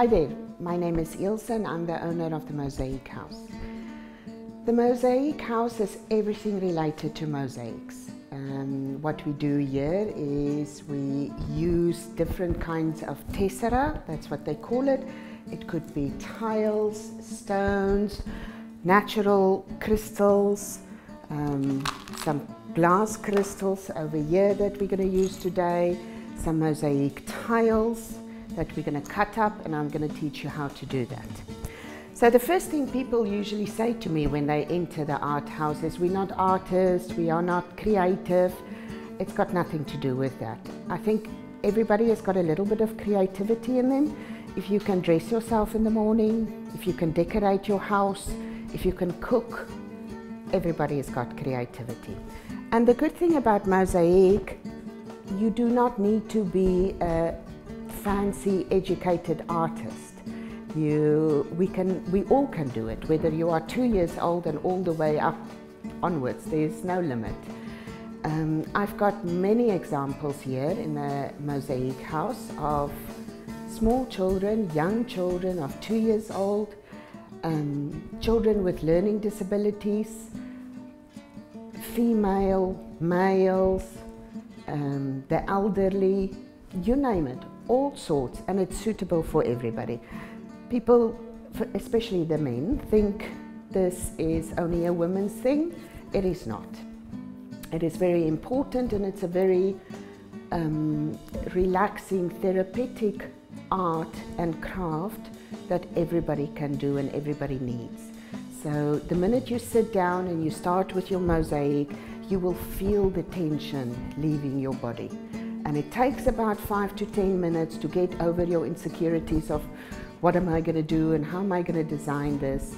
Hi there, my name is Ilse and I'm the owner of the Mosaic House. The Mosaic House is everything related to mosaics. What we do here is we use different kinds of tessera, that's what they call it. It could be tiles, stones, natural crystals, some glass crystals over here that we're going to use today, some mosaic tiles that we're going to cut up, and I'm going to teach you how to do that. So the first thing people usually say to me when they enter the art house is, we're not artists, we are not creative. It's got nothing to do with that. I think everybody has got a little bit of creativity in them. If you can dress yourself in the morning, if you can decorate your house, if you can cook, everybody has got creativity. And the good thing about mosaic, you do not need to be a fancy educated artist. We all can do it, whether you are 2 years old and all the way up onwards. There's no limit. I've got many examples here in the Mosaic House of small children, young children of 2 years old, children with learning disabilities, female, males, the elderly, you name it, all sorts, and it's suitable for everybody. People, especially the men, think this is only a women's thing. It is not. It is very important, and it's a very relaxing, therapeutic art and craft that everybody can do and everybody needs. So the minute you sit down and you start with your mosaic, you will feel the tension leaving your body. And it takes about 5 to 10 minutes to get over your insecurities of what am I going to do and how am I going to design this.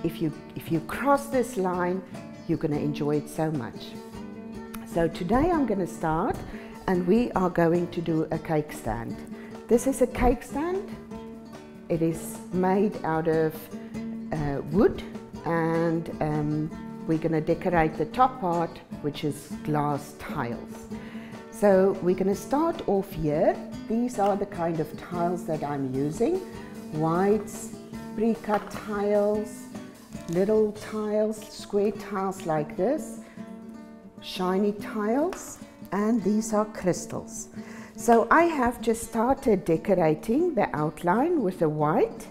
If you cross this line, you're going to enjoy it so much. So today I'm going to start, and we are going to do a cake stand. This is a cake stand. It is made out of wood, and we're going to decorate the top part, which is glass tiles. So we're going to start off here. These are the kind of tiles that I'm using. Whites, pre-cut tiles, little tiles, square tiles like this, shiny tiles, and these are crystals. So I have just started decorating the outline with a white.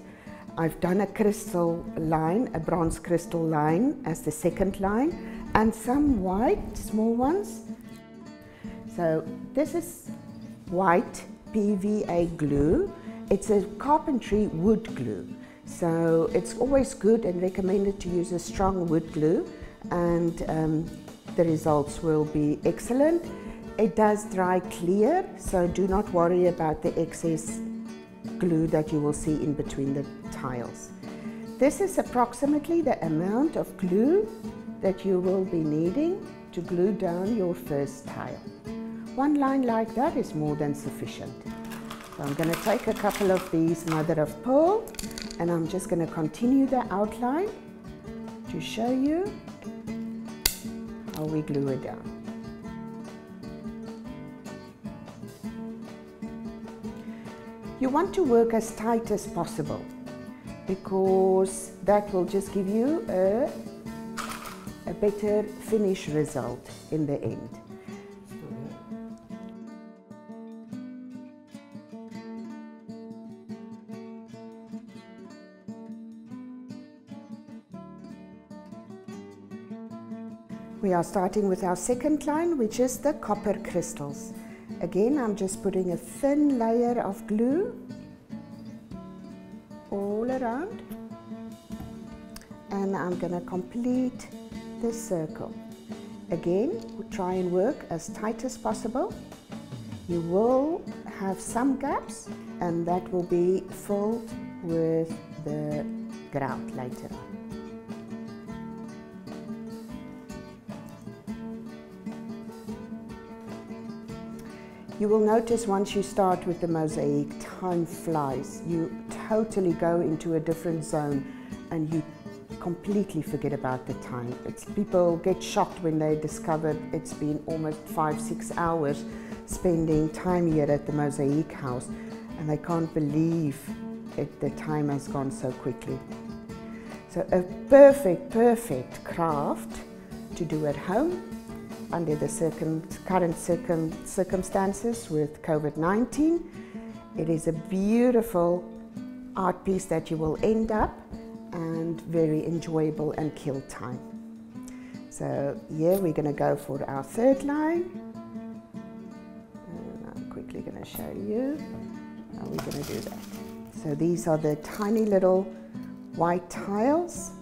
I've done a crystal line, a bronze crystal line as the second line, and some white, small ones. So this is white PVA glue. It's a carpentry wood glue. So it's always good and recommended to use a strong wood glue, and the results will be excellent. It does dry clear, so do not worry about the excess glue that you will see in between the tiles. This is approximately the amount of glue that you will be needing to glue down your first tile. One line like that is more than sufficient. So I'm going to take a couple of these mother of pearl, and I'm just going to continue the outline to show you how we glue it down. You want to work as tight as possible, because that will just give you a better finish result in the end. We are starting with our second line, which is the copper crystals. Again, I'm just putting a thin layer of glue all around, and I'm going to complete this circle. Again, try and work as tight as possible. You will have some gaps, and that will be filled with the grout later on. You will notice once you start with the mosaic, time flies. You totally go into a different zone and you completely forget about the time. People get shocked when they discover it's been almost 5-6 hours spending time here at the Mosaic House, and they can't believe the time has gone so quickly. So a perfect craft to do at home under the current circumstances with COVID-19. It is a beautiful art piece that you will end up and very enjoyable and kill time. So here we're going to go for our third line. And I'm quickly going to show you how we're going to do that. So these are the tiny little white tiles.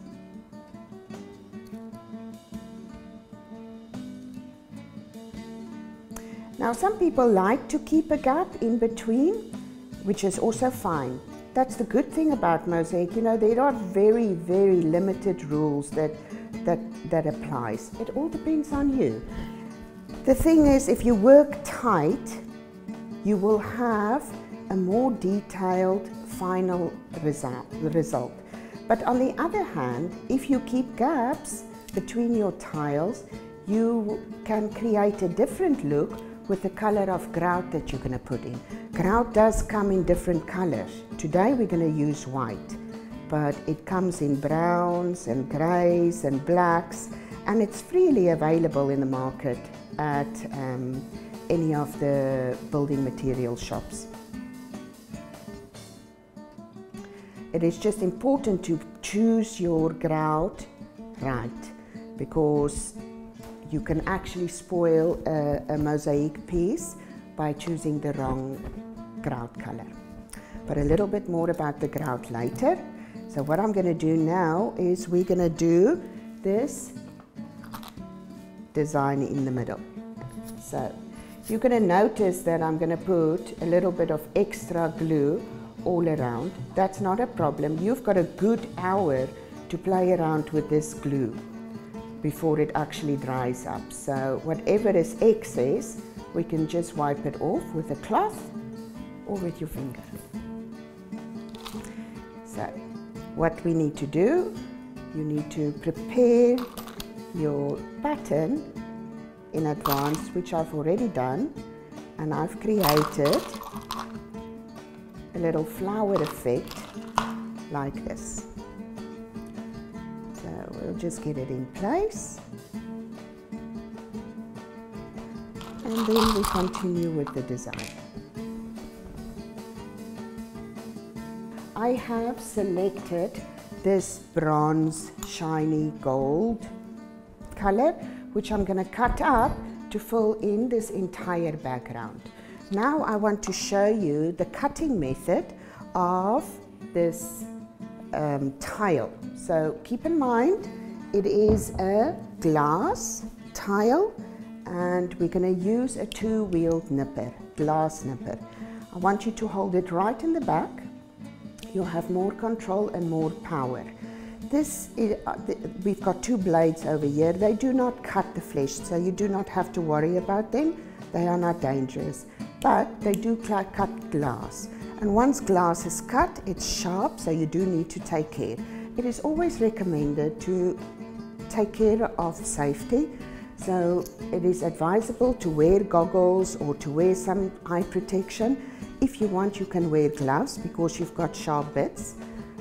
Now some people like to keep a gap in between, which is also fine. That's the good thing about mosaic, you know, there are very limited rules that applies. It all depends on you. The thing is, if you work tight, you will have a more detailed final result. But on the other hand, if you keep gaps between your tiles, you can create a different look with the color of grout that you're going to put in. Grout does come in different colors. Today we're going to use white, but it comes in browns and grays and blacks, and it's freely available in the market at any of the building material shops. It is just important to choose your grout right, because you can actually spoil a mosaic piece by choosing the wrong grout color. But a little bit more about the grout later. So what I'm going to do now is we're going to do this design in the middle. So you're going to notice that I'm going to put a little bit of extra glue all around. That's not a problem. You've got a good hour to play around with this glue before it actually dries up. So whatever is excess, we can just wipe it off with a cloth or with your finger. So what we need to do, you need to prepare your pattern in advance, which I've already done, and I've created a little flower effect like this. So we'll just get it in place, and then we continue with the design. I have selected this bronze shiny gold color, which I'm going to cut up to fill in this entire background. Now I want to show you the cutting method of this tile. So keep in mind, it is a glass tile, and we're going to use a two-wheeled nipper, glass nipper. I want you to hold it right in the back. You'll have more control and more power. We've got two blades over here. They do not cut the flesh, so you do not have to worry about them. They are not dangerous, but they do cut glass. And once glass is cut, it's sharp, so you do need to take care. It is always recommended to take care of safety. So it is advisable to wear goggles or to wear some eye protection. If you want, you can wear gloves because you've got sharp bits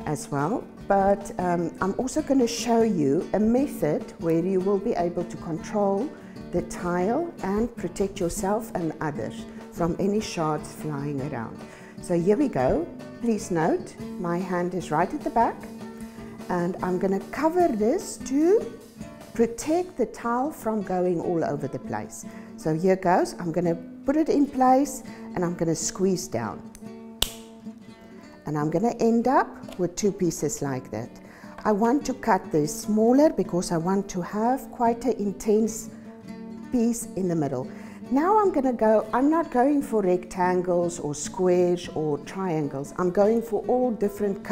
as well. But I'm also going to show you a method where you will be able to control the tile and protect yourself and others from any shards flying around. So here we go. Please note, my hand is right at the back, and I'm going to cover this to protect the tile from going all over the place. So here goes. I'm going to put it in place, and I'm going to squeeze down. And I'm going to end up with two pieces like that. I want to cut this smaller because I want to have quite an intense piece in the middle. Now I'm not going for rectangles or squares or triangles. I'm going for all different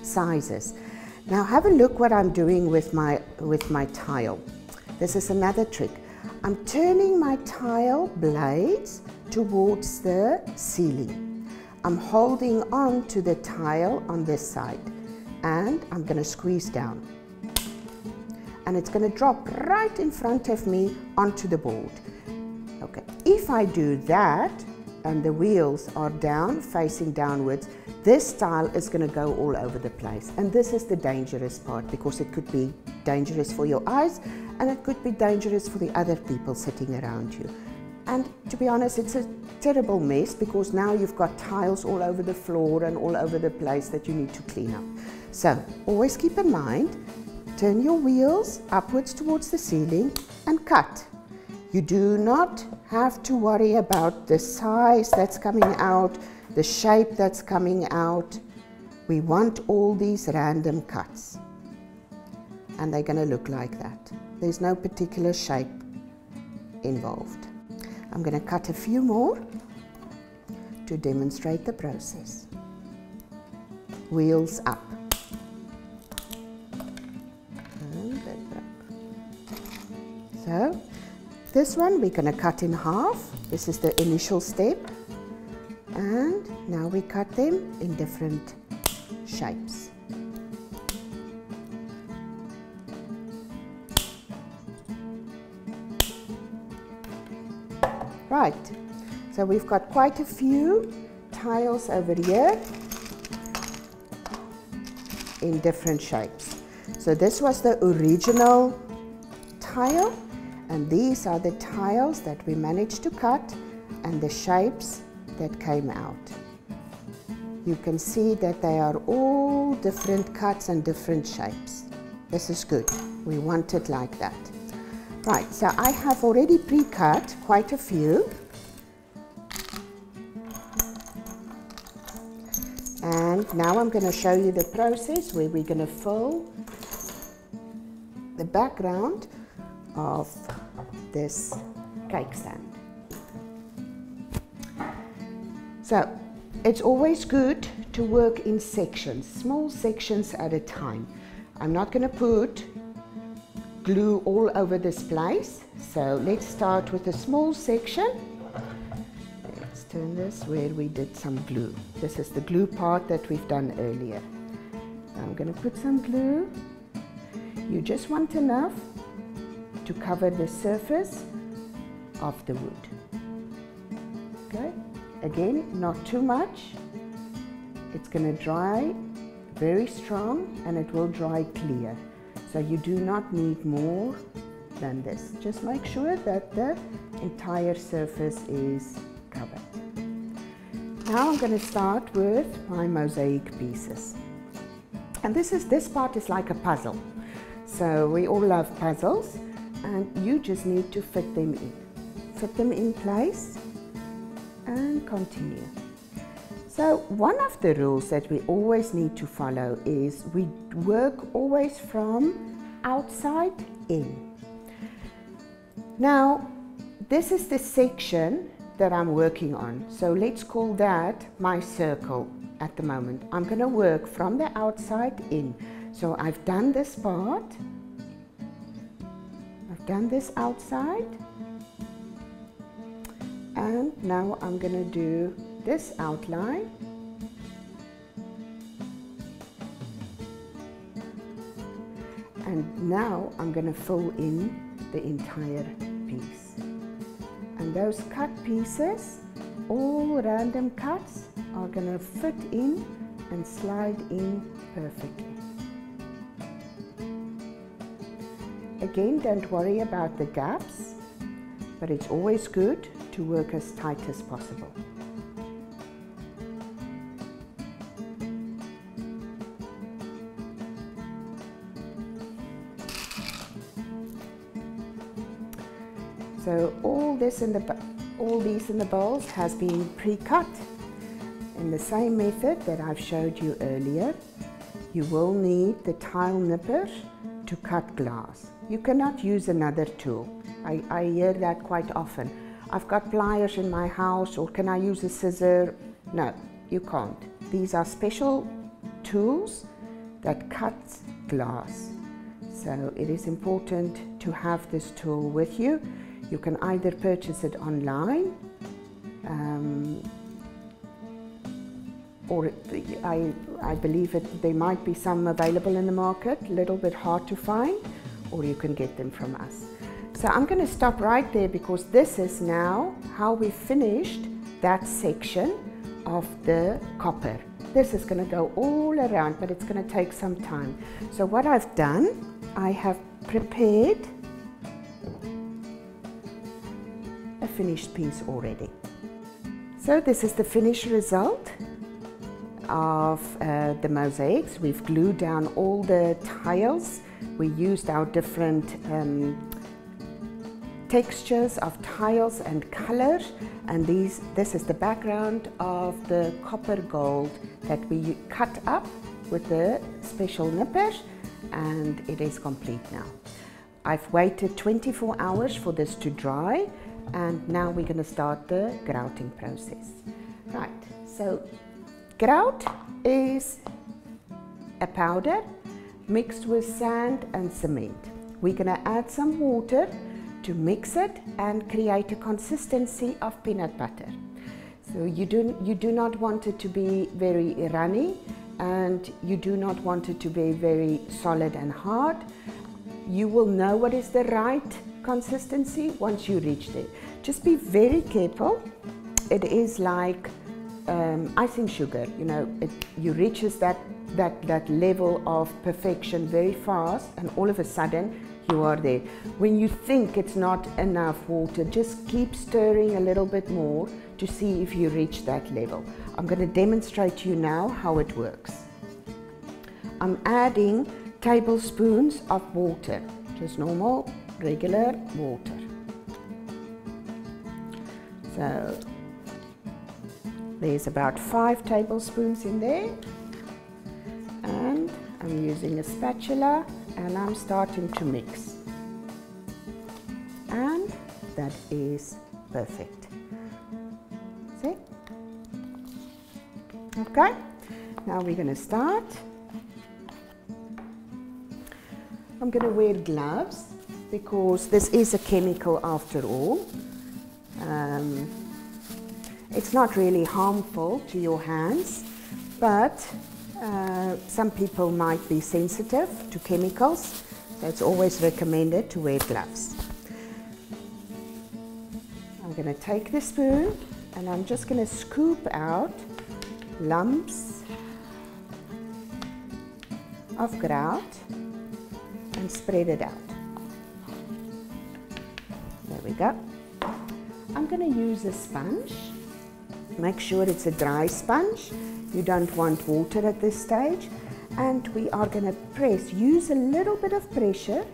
sizes. Now have a look what I'm doing with my tile. This is another trick. I'm turning my tile blades towards the ceiling. I'm holding on to the tile on this side, and I'm going to squeeze down. And it's going to drop right in front of me onto the board. Okay, if I do that, and the wheels are down, facing downwards, this tile is going to go all over the place. And this is the dangerous part, because it could be dangerous for your eyes and it could be dangerous for the other people sitting around you. And to be honest, it's a terrible mess, because now you've got tiles all over the floor and all over the place that you need to clean up. So always keep in mind, turn your wheels upwards towards the ceiling and cut. You do not have to worry about the size that's coming out, the shape that's coming out. We want all these random cuts. And they're going to look like that. There's no particular shape involved. I'm going to cut a few more to demonstrate the process. Wheels up. And back. So, this one we're going to cut in half. This is the initial step. And now we cut them in different shapes. Right, so we've got quite a few tiles over here in different shapes. So this was the original tile, and these are the tiles that we managed to cut and the shapes that came out. You can see that they are all different cuts and different shapes. This is good. We want it like that. Right, so I have already pre-cut quite a few. And now I'm going to show you the process where we're going to fill the background of this cake stand. So, it's always good to work in sections, small sections at a time. I'm not going to put glue all over this place, so let's start with a small section. Let's turn this where we did some glue. This is the glue part that we've done earlier. I'm going to put some glue. You just want enough to cover the surface of the wood. Okay, again, not too much. It's going to dry very strong and it will dry clear. So you do not need more than this. Just make sure that the entire surface is covered. Now I'm going to start with my mosaic pieces. And this part is like a puzzle. So we all love puzzles, and you just need to fit them in. Fit them in place and continue. So one of the rules that we always need to follow is we work always from outside in. Now, this is the section that I'm working on. So let's call that my circle at the moment. I'm going to work from the outside in. So I've done this part. I've done this outside. And now I'm going to do this outline. And now I'm going to fill in the entire piece. And those cut pieces, all random cuts, are going to fit in and slide in perfectly. Again, don't worry about the gaps, but it's always good to work as tight as possible. So all these in the bowls has been pre-cut in the same method that I've showed you earlier. You will need the tile nipper to cut glass. You cannot use another tool. I hear that quite often. I've got pliers in my house, or can I use a scissor? No, you can't. These are special tools that cut glass. So it is important to have this tool with you. You can either purchase it online, or I believe there might be some available in the market, a little bit hard to find, or you can get them from us. So I'm going to stop right there, because this is now how we finished that section of the copper. This is going to go all around, but it's going to take some time. So what I've done, I have prepared a finished piece already. So this is the finished result of the mosaics. We've glued down all the tiles. We used our different textures of tiles and colors, and this is the background of the copper gold that we cut up with the special nippers, and it is complete now. I've waited 24 hours for this to dry, and now we're going to start the grouting process. Right, so grout is a powder mixed with sand and cement. We're going to add some water to mix it and create a consistency of peanut butter. So you do not want it to be very runny, and you do not want it to be very solid and hard. You will know what is the right consistency once you reach there. Just be very careful. It is like icing sugar, you know, you reaches that level of perfection very fast, and all of a sudden you are there. When you think it's not enough water, just keep stirring a little bit more to see if you reach that level. I'm going to demonstrate to you now how it works. I'm adding tablespoons of water, just normal, regular water. So there's about 5 tablespoons in there, and I'm using a spatula and I'm starting to mix, and that is perfect. See? Okay, now we're going to start. I'm going to wear gloves because this is a chemical after all. It's not really harmful to your hands, but some people might be sensitive to chemicals, so it's always recommended to wear gloves. I'm going to take the spoon and I'm just going to scoop out lumps of grout and spread it out. There we go. I'm going to use a sponge. Make sure it's a dry sponge. You don't want water at this stage. And we are going to press, use a little bit of pressure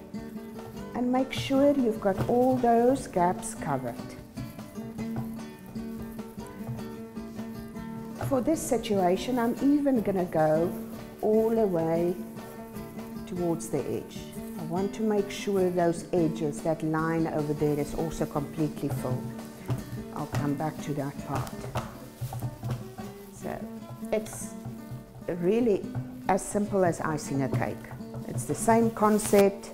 and make sure you've got all those gaps covered. For this situation, I'm even going to go all the way towards the edge. I want to make sure those edges, that line over there, is also completely full. I'll come back to that part. So it's really as simple as icing a cake. It's the same concept,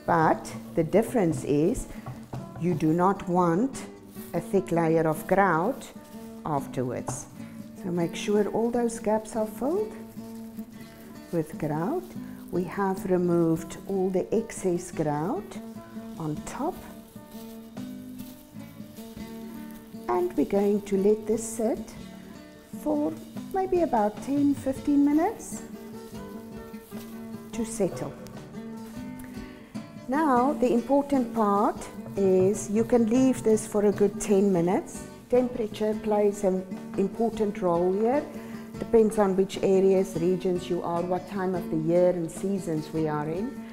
but the difference is you do not want a thick layer of grout afterwards. So make sure all those gaps are filled with grout. We have removed all the excess grout on top, and we're going to let this sit for maybe about 10-15 minutes to settle. Now the important part is you can leave this for a good 10 minutes. Temperature plays an important role here. Depends on which areas, regions you are, what time of the year and seasons we are in.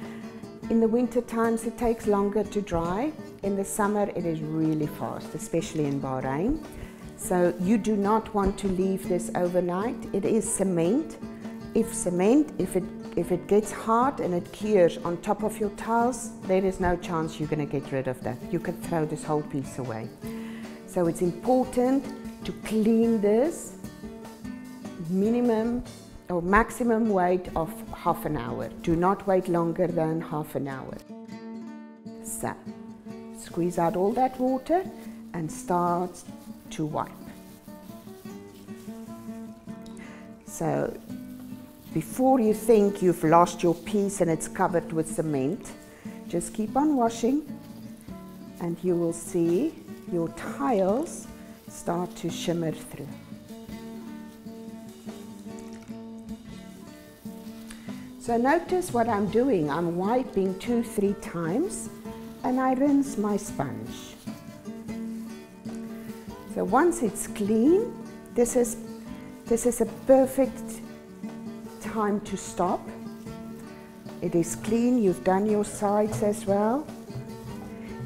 In the winter times it takes longer to dry. In the summer it is really fast, especially in Bahrain. So you do not want to leave this overnight. It is cement. If it gets hard and it cures on top of your tiles, there is no chance you're going to get rid of that. You can throw this whole piece away. So it's important to clean this minimum or maximum wait of half an hour. Do not wait longer than half an hour. So squeeze out all that water and start to wipe. So before you think you've lost your piece and it's covered with cement, just keep on washing and you will see your tiles start to shimmer through. So notice what I'm doing. I'm wiping 2-3 times and I rinse my sponge. So once it's clean, this is a perfect time to stop. It is clean, you've done your sides as well.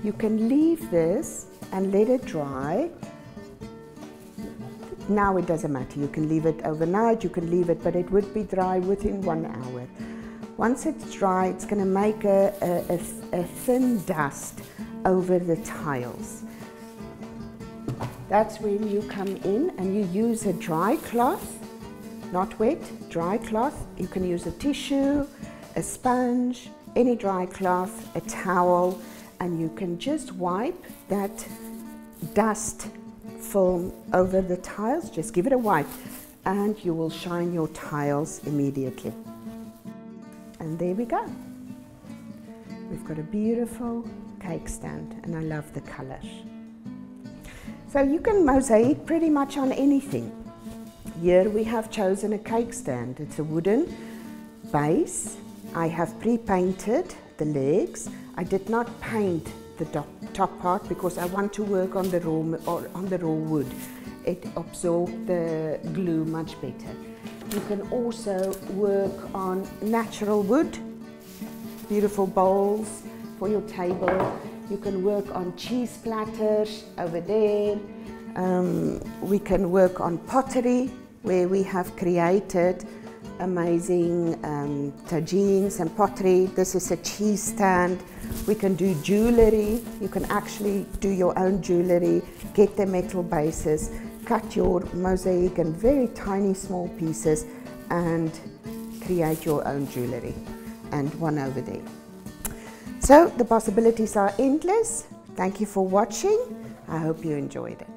You can leave this and let it dry. Now it doesn't matter, you can leave it overnight, you can leave it, but it would be dry within 1 hour. Once it's dry, it's going to make a thin dust over the tiles. That's when you come in and you use a dry cloth, not wet, dry cloth. You can use a tissue, a sponge, any dry cloth, a towel, and you can just wipe that dust film over the tiles. Just give it a wipe and you will shine your tiles immediately. And there we go. We've got a beautiful cake stand and I love the colors. So you can mosaic pretty much on anything. Here we have chosen a cake stand. It's a wooden base. I have pre-painted the legs. I did not paint the top part because I want to work on the raw wood. It absorbed the glue much better. You can also work on natural wood, beautiful bowls for your table. You can work on cheese platters over there. We can work on pottery, where we have created amazing tagines and pottery. This is a cheese stand. We can do jewellery. You can actually do your own jewellery, get the metal bases, cut your mosaic in very tiny small pieces and create your own jewellery. And one over there. So the possibilities are endless. Thank you for watching. I hope you enjoyed it.